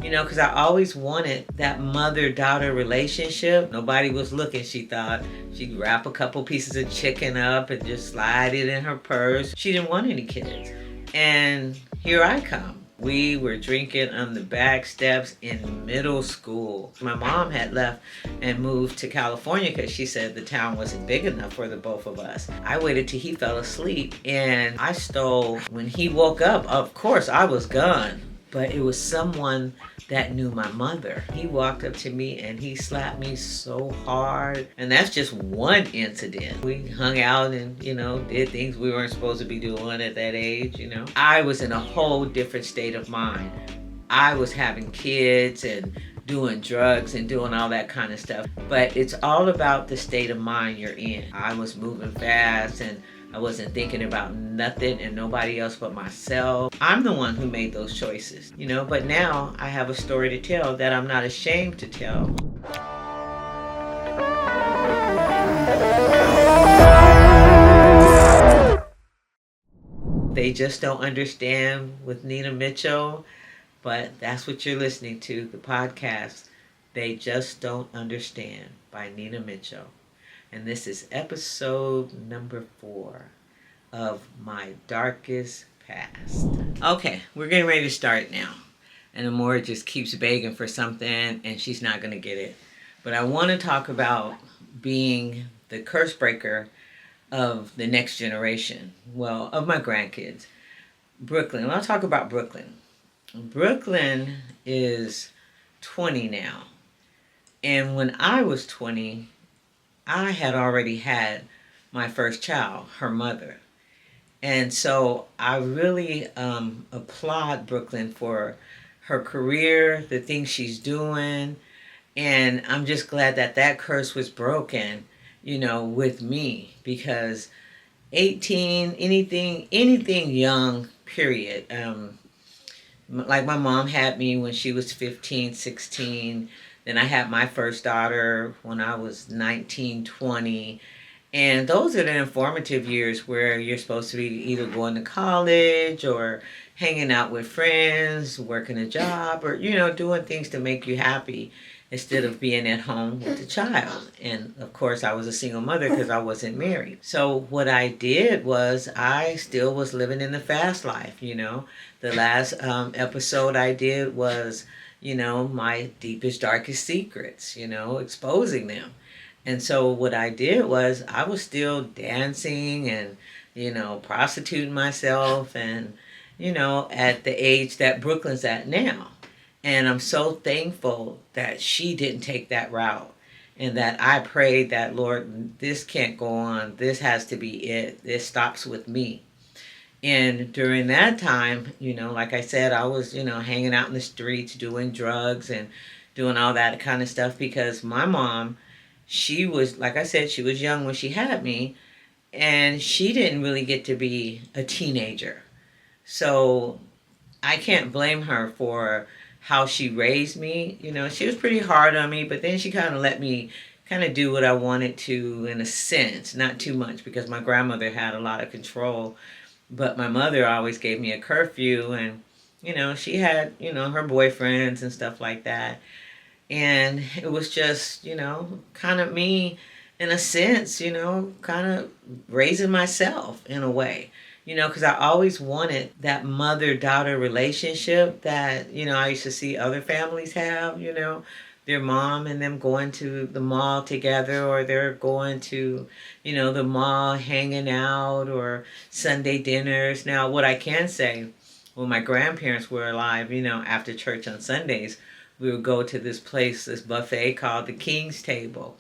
because I always wanted that mother-daughter relationship. Nobody was looking, she thought. She'd wrap a couple pieces of chicken up and just slide it in her purse. She didn't want any kids. And here I come. We were drinking on the back steps in middle school. My mom had left and moved to California because she said the town wasn't big enough for the both of us. I waited till he fell asleep and I stole. When he woke up, of course, I was gone. But it was someone that knew my mother. He walked up to me and he slapped me so hard. And that's just one incident. We hung out and, did things we weren't supposed to be doing at that age. I was in a whole different state of mind. I was having kids and doing drugs and doing all that kind of stuff. But it's all about the state of mind you're in. I was moving fast and I wasn't thinking about nothing and nobody else but myself. I'm the one who made those choices, but now I have a story to tell that I'm not ashamed to tell. They Just Don't Understand with Nina Mitchell, but that's what you're listening to, the podcast, They Just Don't Understand by Nina Mitchell. And this is episode number 4 of My Darkest Past. Okay, we're getting ready to start now. And Amora just keeps begging for something and she's not going to get it. But I want to talk about being the curse breaker of the next generation. Well, of my grandkids. Brooklyn. I'll talk about Brooklyn. Brooklyn is 20 now. And when I was 20, I had already had my first child, her mother. And so I really applaud Brooklyn for her career, the things she's doing. And I'm just glad that that curse was broken, with me. Because 18, anything young, period. Like my mom had me when she was 15, 16. Then I had my first daughter when I was 19, 20. And those are the informative years where you're supposed to be either going to college or hanging out with friends, working a job, or, doing things to make you happy instead of being at home with the child. And of course, I was a single mother because I wasn't married. So what I did was I still was living in the fast life, The last episode I did was my deepest, darkest secrets, exposing them. And so what I did was I was still dancing and, prostituting myself and, at the age that Brooklyn's at now. And I'm so thankful that she didn't take that route and that I prayed that, Lord, this can't go on. This has to be it. This stops with me. And during that time, like I said, I was, hanging out in the streets, doing drugs and doing all that kind of stuff because my mom, she was, like I said, she was young when she had me and she didn't really get to be a teenager. So I can't blame her for how she raised me. She was pretty hard on me, but then she kind of let me kind of do what I wanted to in a sense, not too much because my grandmother had a lot of control. But my mother always gave me a curfew and, she had, her boyfriends and stuff like that. And it was just, kind of me in a sense, kind of raising myself in a way, because I always wanted that mother-daughter relationship that, I used to see other families have, their mom and them going to the mall together or they're going to, the mall hanging out or Sunday dinners. Now, what I can say, when my grandparents were alive, after church on Sundays, we would go to this place, this buffet called the King's Table.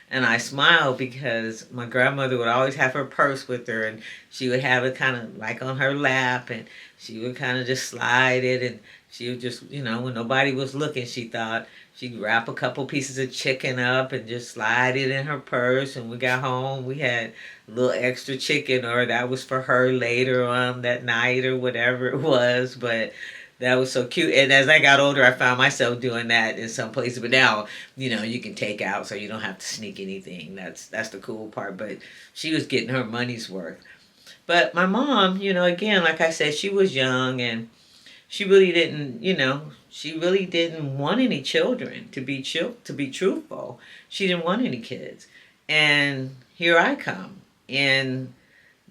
And I smiled because my grandmother would always have her purse with her and she would have it kind of like on her lap and she would kind of just slide it and she would just, when nobody was looking, she thought, she'd wrap a couple pieces of chicken up and just slide it in her purse. And we got home, we had a little extra chicken or that was for her later on that night or whatever it was. But that was so cute. And as I got older, I found myself doing that in some places. But now, you can take out so you don't have to sneak anything. That's the cool part. But she was getting her money's worth. But my mom, again, like I said, she was young and she really didn't, she really didn't want any children. To be truthful, she didn't want any kids, and here I come, and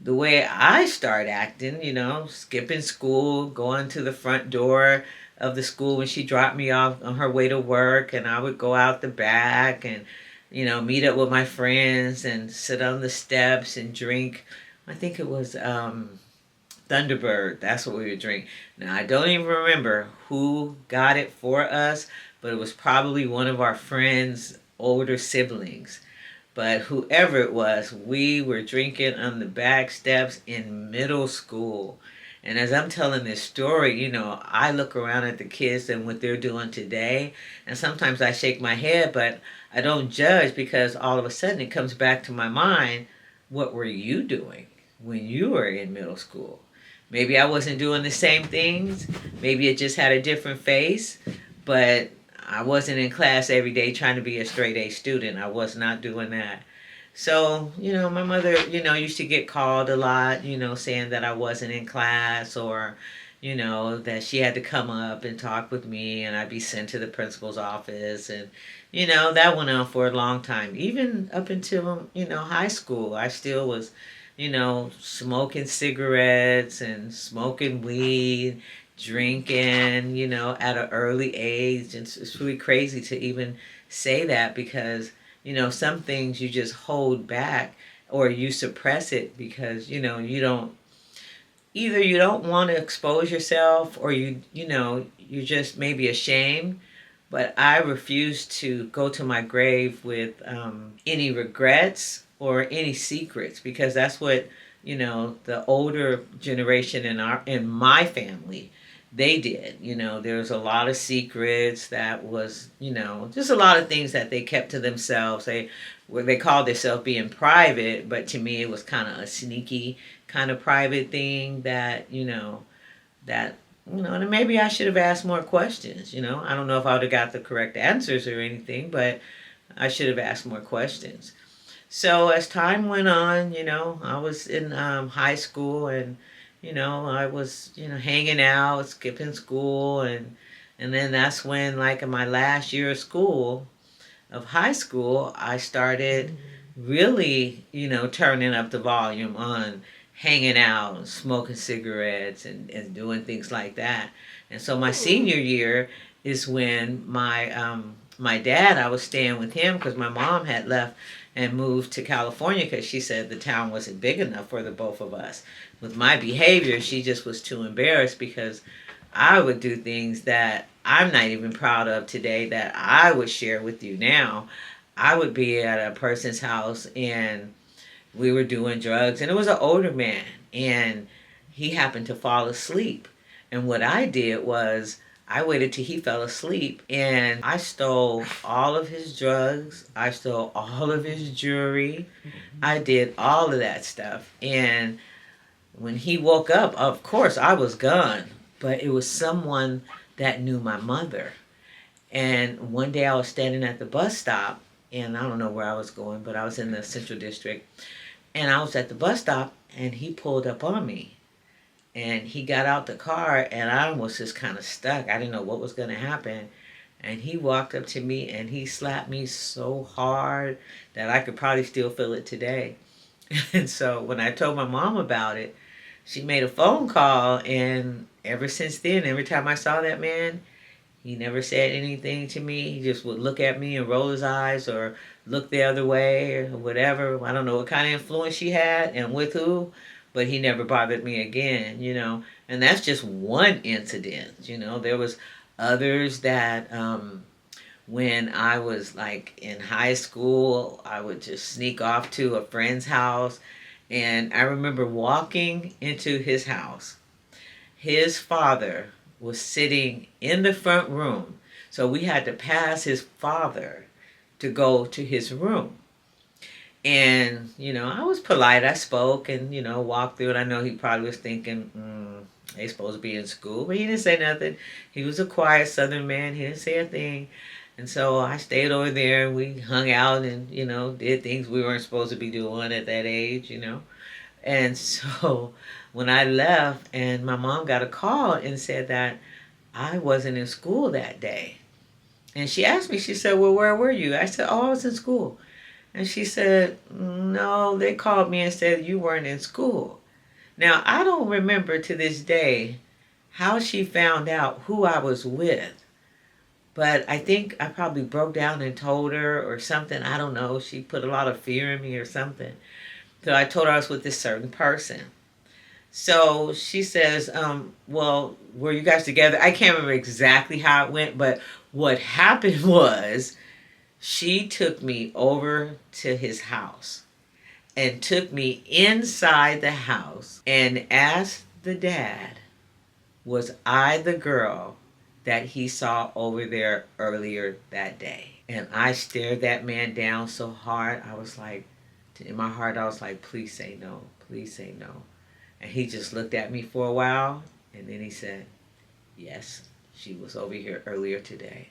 the way I start acting, skipping school, going to the front door of the school when she dropped me off on her way to work, and I would go out the back and, meet up with my friends and sit on the steps and drink. I think it was Thunderbird. That's what we would drink. Now, I don't even remember who got it for us, but it was probably one of our friends' older siblings. But whoever it was, we were drinking on the back steps in middle school. And as I'm telling this story, I look around at the kids and what they're doing today. And sometimes I shake my head, but I don't judge because all of a sudden it comes back to my mind, what were you doing when you were in middle school? Maybe I wasn't doing the same things. Maybe it just had a different face. But I wasn't in class every day trying to be a straight A student. I was not doing that. So, my mother, used to get called a lot, saying that I wasn't in class or, that she had to come up and talk with me and I'd be sent to the principal's office. And, that went on for a long time. Even up until, high school, I still was, smoking cigarettes and smoking weed, drinking, at an early age. It's really crazy to even say that because, some things you just hold back or you suppress it because, you don't, either you don't want to expose yourself or you're just maybe ashamed. But I refuse to go to my grave with any regrets or any secrets because that's what, the older generation in my family, they did. There was a lot of secrets that was, just a lot of things that they kept to themselves. They called themselves being private, but to me it was kind of a sneaky kind of private thing that, and maybe I should have asked more questions. I don't know if I would have got the correct answers or anything, but I should have asked more questions. So as time went on, I was in high school and, I was, hanging out, skipping school. And then that's when, like in my last year of high school, I started really, turning up the volume on hanging out and smoking cigarettes and doing things like that. And so my senior year is when my dad, I was staying with him because my mom had left and moved to California because she said the town wasn't big enough for the both of us. With my behavior, she just was too embarrassed because I would do things that I'm not even proud of today that I would share with you now. I would be at a person's house and we were doing drugs and it was an older man and he happened to fall asleep. And what I did was I waited till he fell asleep and I stole all of his drugs. I stole all of his jewelry. I did all of that stuff. And when he woke up, of course, I was gone. But it was someone that knew my mother. And one day I was standing at the bus stop and I don't know where I was going, but I was in the Central District. And I was at the bus stop and he pulled up on me. And he got out the car and I was just kind of stuck. I didn't know what was going to happen. And he walked up to me and he slapped me so hard that I could probably still feel it today. And so when I told my mom about it, she made a phone call. And ever since then, every time I saw that man, he never said anything to me. He just would look at me and roll his eyes or look the other way or whatever. I don't know what kind of influence she had and with who, but he never bothered me again, And that's just one incident, There was others that when I was like in high school, I would just sneak off to a friend's house. And I remember walking into his house. His father was sitting in the front room. So we had to pass his father to go to his room. And, I was polite. I spoke and, walked through it. I know he probably was thinking, they supposed to be in school. But he didn't say nothing. He was a quiet Southern man. He didn't say a thing. And so I stayed over there and we hung out and, did things we weren't supposed to be doing at that age, And so when I left, and my mom got a call and said that I wasn't in school that day. And she asked me, she said, well, where were you? I said, oh, I was in school. And she said, no, they called me and said you weren't in school. Now, I don't remember to this day how she found out who I was with. But I think I probably broke down and told her or something. I don't know. She put a lot of fear in me or something. So I told her I was with this certain person. So she says, well, were you guys together? I can't remember exactly how it went, but what happened was she took me over to his house and took me inside the house and asked the dad, was I the girl that he saw over there earlier that day? And I stared that man down so hard, I was like, in my heart, I was like, please say no, please say no. And he just looked at me for a while, and then he said, yes, she was over here earlier today.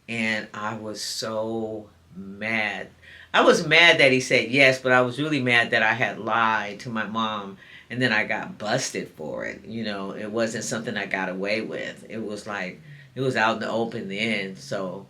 And I was so mad. I was mad that he said yes, but I was really mad that I had lied to my mom and then I got busted for it. You know, it wasn't something I got away with. It was like, it was out in the open then. So,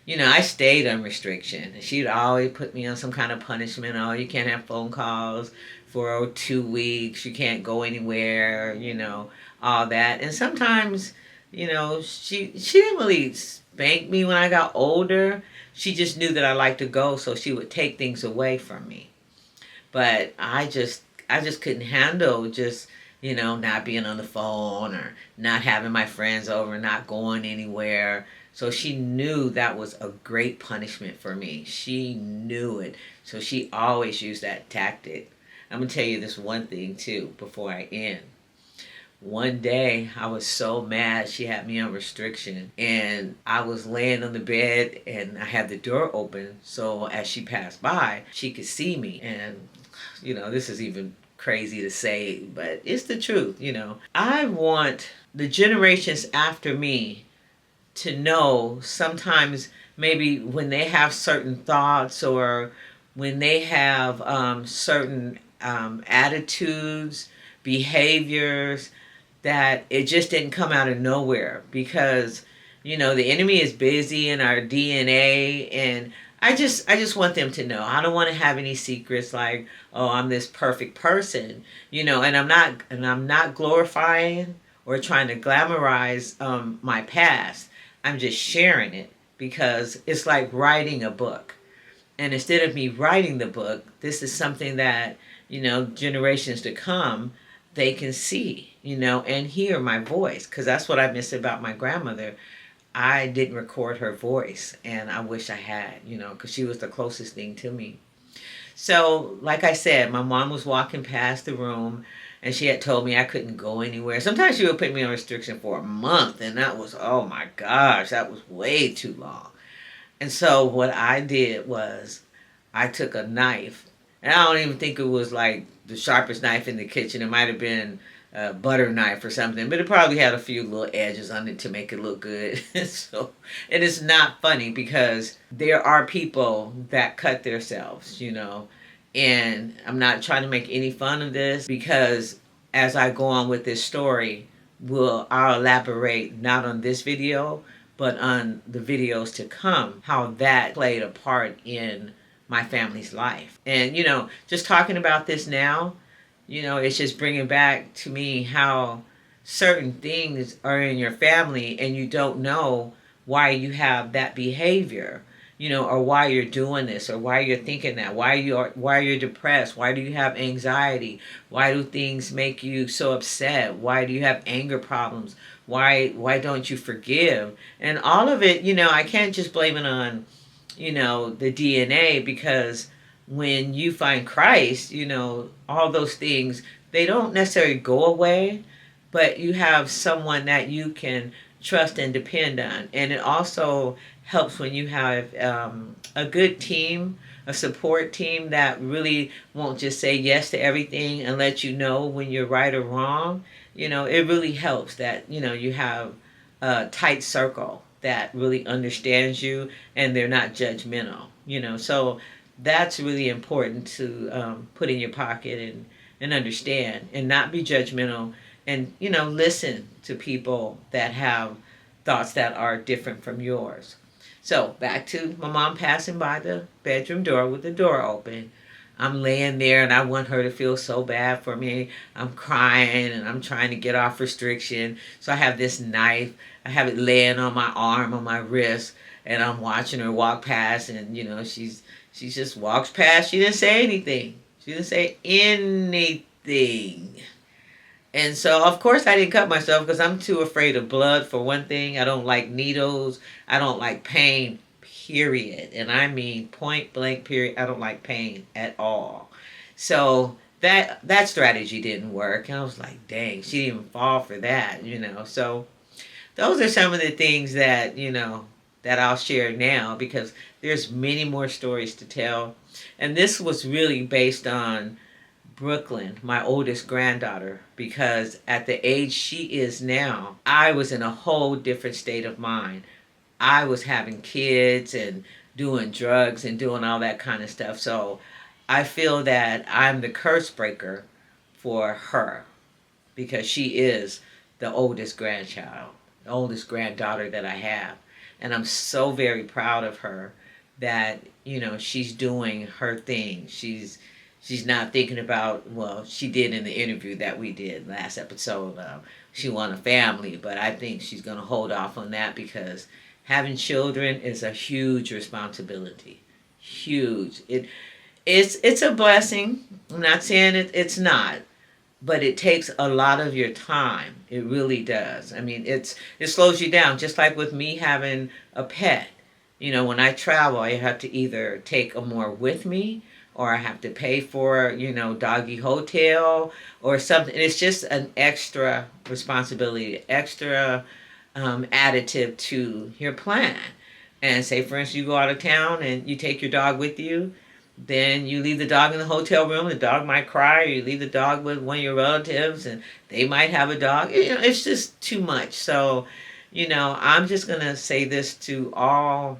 you know, I stayed on restriction. She'd always put me on some kind of punishment. Oh, you can't have phone calls for 2 weeks. You can't go anywhere, you know, all that. And sometimes, you know, she didn't really spank me when I got older. She just knew that I liked to go, so she would take things away from me. But I just couldn't handle just, you know, not being on the phone or not having my friends over, not going anywhere. So she knew that was a great punishment for me. She knew it. So she always used that tactic. I'm going to tell you this one thing too before I end. One day I was so mad she had me on restriction, and I was laying on the bed and I had the door open so as she passed by she could see me. And you know, this is even crazy to say, but it's the truth. You know, I want the generations after me to know sometimes maybe when they have certain thoughts or when they have certain attitudes, behaviors, that it just didn't come out of nowhere, because you know the enemy is busy in our DNA. And I just want them to know I don't want to have any secrets like, oh, I'm this perfect person, you know. And I'm not glorifying or trying to glamorize my past. I'm just sharing it because it's like writing a book. And instead of me writing the book, this is something that, you know, generations to come, they can see, you know, and hear my voice. Because that's what I miss about my grandmother. I didn't record her voice, and I wish I had, you know, because she was the closest thing to me. So, like I said, my mom was walking past the room, and she had told me I couldn't go anywhere. Sometimes she would put me on restriction for a month, and that was, oh my gosh, that was way too long. And so what I did was I took a knife, and I don't even think it was like the sharpest knife in the kitchen. It might have been a butter knife or something, but it probably had a few little edges on it to make it look good. So it is not funny because there are people that cut themselves, you know, and I'm not trying to make any fun of this, because as I go on with this story, I'll elaborate not on this video, but on the videos to come, how that played a part in my family's life. And, you know, just talking about this now, you know, it's just bringing back to me how certain things are in your family and you don't know why you have that behavior, you know, or why you're doing this, or why you're thinking that, why you're depressed, why do you have anxiety, why do things make you so upset, why do you have anger problems, why don't you forgive? And all of it, you know, I can't just blame it on, you know, the DNA, because when you find Christ, you know, all those things, they don't necessarily go away, but you have someone that you can trust and depend on. And it also helps when you have a good team, a support team that really won't just say yes to everything and let you know when you're right or wrong. You know, it really helps that, you know, you have a tight circle that really understands you and they're not judgmental, you know. So that's really important to put in your pocket and understand and not be judgmental and, listen to people that have thoughts that are different from yours. So back to my mom passing by the bedroom door with the door open. I'm laying there and I want her to feel so bad for me. I'm crying and I'm trying to get off restriction. So I have this knife. I have it laying on my arm, on my wrist, and I'm watching her walk past, and she just walks past. She didn't say anything. She didn't say anything. And so, of course, I didn't cut myself because I'm too afraid of blood, for one thing. I don't like needles. I don't like pain, period. And I mean point blank, period. I don't like pain at all. So that strategy didn't work. And I was like, dang, she didn't even fall for that. So those are some of the things that I'll share now, because there's many more stories to tell. And this was really based on Brooklyn, my oldest granddaughter, because at the age she is now, I was in a whole different state of mind. I was having kids and doing drugs and doing all that kind of stuff. So I feel that I'm the curse breaker for her, because she is the oldest grandchild, the oldest granddaughter that I have. And I'm so very proud of her that, she's doing her thing. She's not thinking about, well, she did in the interview that we did last episode. She want a family, but I think she's going to hold off on that, because having children is a huge responsibility. Huge. It's a blessing. I'm not saying it's not, but it takes a lot of your time. It really does. I mean, it slows you down, just like with me having a pet. When I travel, I have to either take a more with me, or I have to pay for, doggy hotel or something. It's just an extra responsibility, extra additive to your plan. And say, for instance, you go out of town and you take your dog with you, then you leave the dog in the hotel room. The dog might cry, or you leave the dog with one of your relatives and they might have a dog. It's just too much. So, I'm just going to say this to all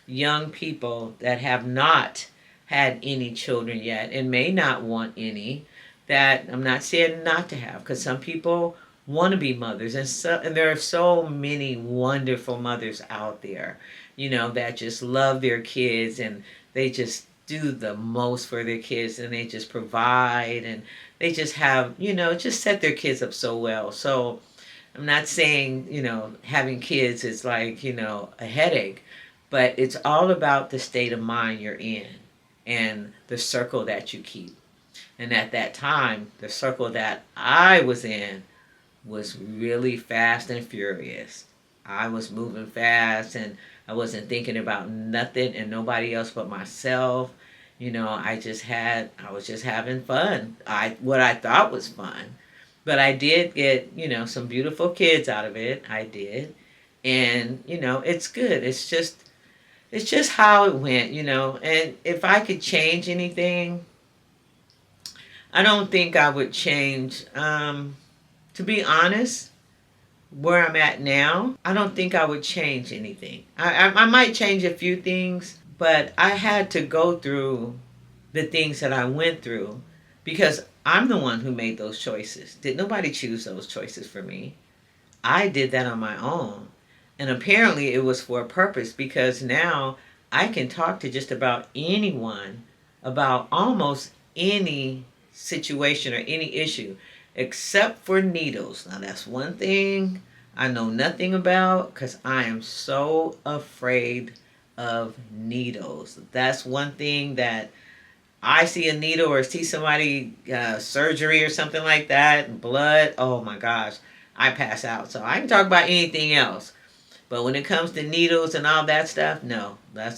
young people that have not had any children yet and may not want any, that I'm not saying not to have, because some people want to be mothers, and there are so many wonderful mothers out there, that just love their kids, and they just do the most for their kids, and they just provide, and they just have, just set their kids up so well. So I'm not saying, having kids is like, a headache, but it's all about the state of mind you're in and the circle that you keep. And at that time, the circle that I was in was really fast and furious. I was moving fast, and I wasn't thinking about nothing and nobody else but myself. I was just having fun. What I thought was fun. But I did get, some beautiful kids out of it. I did. And, it's good. It's just how it went, And if I could change anything, I don't think I would change. To be honest, where I'm at now, I don't think I would change anything. I might change a few things, but I had to go through the things that I went through, because I'm the one who made those choices. Did nobody choose those choices for me? I did that on my own. And apparently it was for a purpose, because now I can talk to just about anyone about almost any situation or any issue, except for needles. Now that's one thing I know nothing about, because I am so afraid of needles. That's one thing that I see a needle or see somebody surgery or something like that, blood, oh my gosh, I pass out. So I can talk about anything else. But when it comes to needles and all that stuff, no,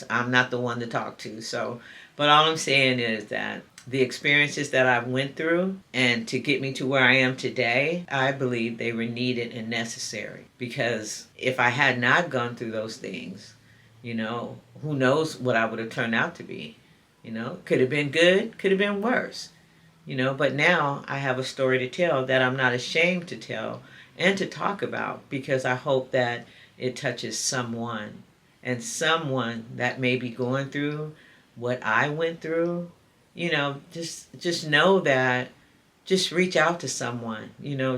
I'm not the one to talk to. So, but all I'm saying is that the experiences that I went through, and to get me to where I am today, I believe they were needed and necessary. Because if I had not gone through those things, who knows what I would have turned out to be. Could have been good, could have been worse. But now I have a story to tell that I'm not ashamed to tell and to talk about, because I hope that it touches someone, and someone that may be going through what I went through. Just know that just reach out to someone.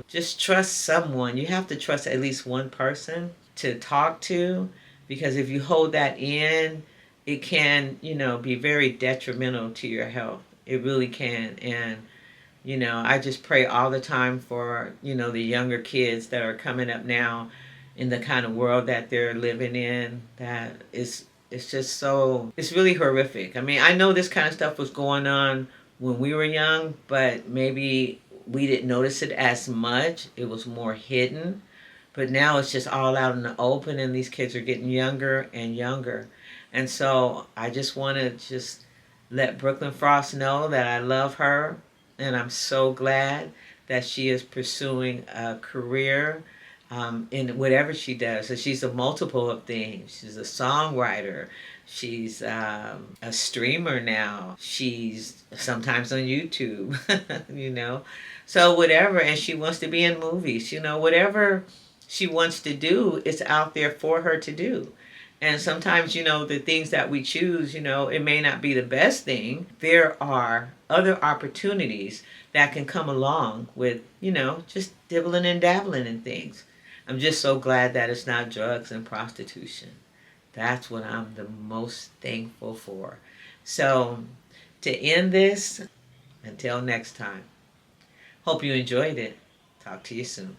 Just trust someone. You have to trust at least one person to talk to, because if you hold that in, it can, be very detrimental to your health. It really can. And I just pray all the time for, the younger kids that are coming up now in the kind of world that they're living in. That is, it's just so, it's really horrific. I mean, I know this kind of stuff was going on when we were young, but maybe we didn't notice it as much. It was more hidden. But now it's just all out in the open, and these kids are getting younger and younger. And so I just want to just let Brooklyn Frost know that I love her, and I'm so glad that she is pursuing a career in whatever she does. So she's a multiple of things. She's a songwriter. She's a streamer now. She's sometimes on YouTube, So whatever, and she wants to be in movies. Whatever she wants to do, it's out there for her to do. And sometimes, the things that we choose, it may not be the best thing. There are other opportunities that can come along with, just dibbling and dabbling in things. I'm just so glad that it's not drugs and prostitution. That's what I'm the most thankful for. So, to end this, until next time, hope you enjoyed it. Talk to you soon.